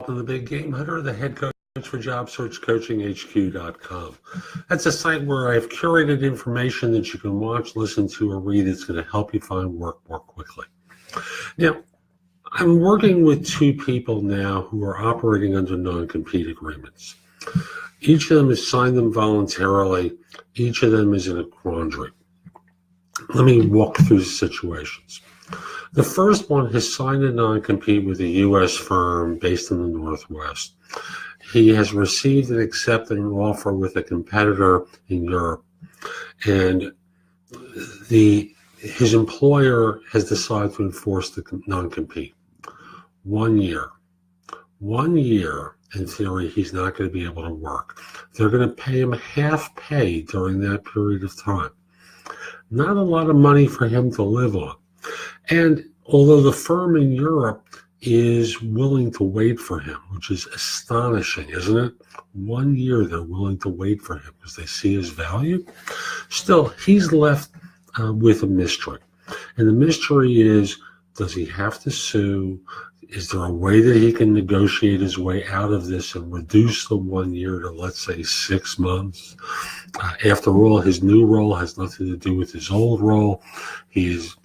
The Big Game Hunter, the head coach for JobSearchCoachingHQ.com. That's a site where I've curated information that you can watch, listen to, or read that's going to help you find work more quickly. Now, I'm working with two people now who are operating under non-compete agreements. Each of them has signed them voluntarily. Each of them is in a quandary. Let me walk through the situations. The first one has signed a non-compete with a U.S. firm based in the Northwest. He has received and accepted an offer with a competitor in Europe, and his employer has decided to enforce the non-compete. 1 year. 1 year, in theory, he's not going to be able to work. They're going to pay him half pay during that period of time. Not a lot of money for him to live on. And although the firm in Europe is willing to wait for him, which is astonishing, isn't it? 1 year they're willing to wait for him because they see his value. Still, he's left with a mystery. And the mystery is, does he have to sue? Is there a way that he can negotiate his way out of this and reduce the 1 year to, let's say, 6 months? After all, his new role has nothing to do with his old role. He is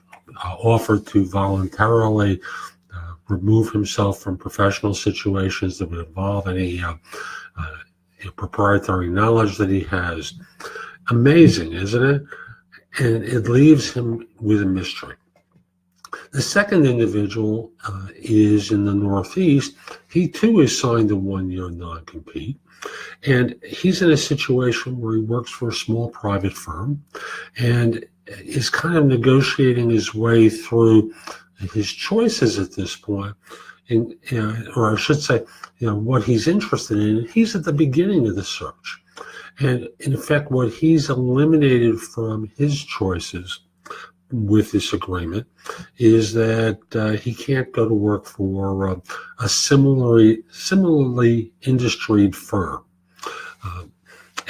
offered to voluntarily remove himself from professional situations that would involve any proprietary knowledge that he has. Amazing, isn't it? And it leaves him with a mystery. The second individual is in the Northeast. He too has signed a 1 year non-compete. And he's in a situation where he works for a small private firm and is kind of negotiating his way through his choices at this point, or I should say, what he's interested in. He's at the beginning of the search. And in fact, what he's eliminated from his choices with this agreement is that he can't go to work for a similarly industried firm.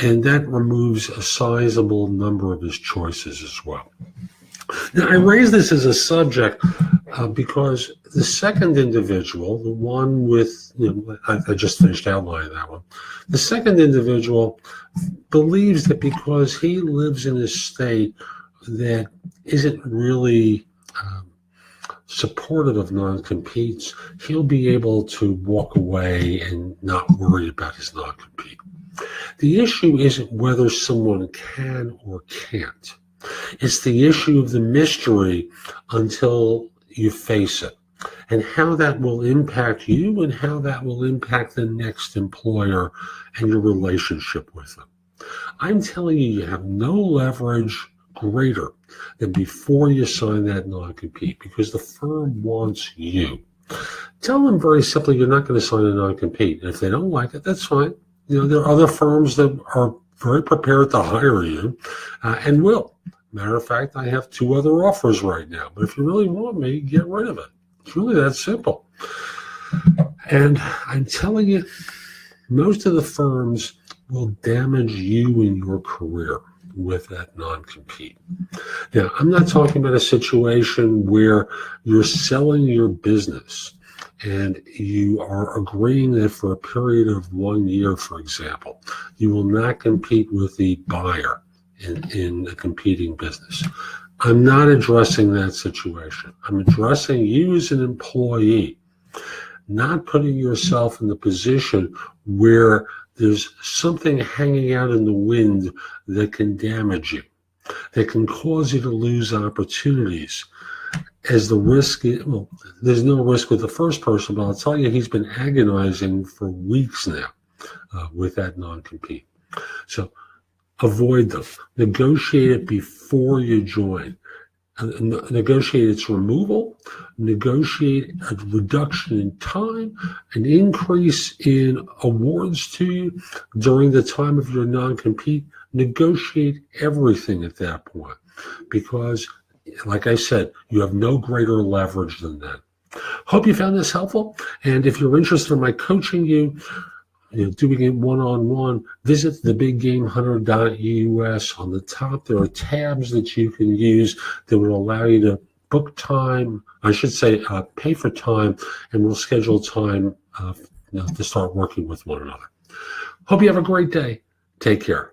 And that removes a sizable number of his choices as well. Now, I raise this as a subject because the second individual, the one with, I just finished outlining that one. The second individual believes that because he lives in a state that isn't really supportive of non-competes, he'll be able to walk away and not worry about his non-compete. The issue isn't whether someone can or can't. It's the issue of the mystery until you face it, and how that will impact you and how that will impact the next employer and your relationship with them. I'm telling you, you have no leverage greater than before you sign that non-compete, because the firm wants you. Tell them very simply you're not going to sign a non-compete. And if they don't like it, that's fine. There are other firms that are very prepared to hire you and will. Matter of fact, I have 2 other offers right now. But if you really want me, get rid of it. It's really that simple. And I'm telling you, most of the firms will damage you in your career with that non-compete. Now, I'm not talking about a situation where you're selling your business and you are agreeing that for a period of 1 year, for example, you will not compete with the buyer in a competing business. I'm not addressing that situation. I'm addressing you as an employee, not putting yourself in the position where there's something hanging out in the wind that can damage you, that can cause you to lose opportunities. As the risk, there's no risk with the first person, but I'll tell you, he's been agonizing for weeks now with that non-compete. So avoid them. Negotiate it before you join. Negotiate its removal, negotiate a reduction in time, an increase in awards to you during the time of your non-compete. Negotiate everything at that point, because, like I said, you have no greater leverage than that. Hope you found this helpful, and if you're interested in my coaching you, doing it one-on-one, visit thebiggamehunter.us. On the top, there are tabs that you can use that will allow you to book time, I should say pay for time, and we'll schedule time to start working with one another. Hope you have a great day. Take care.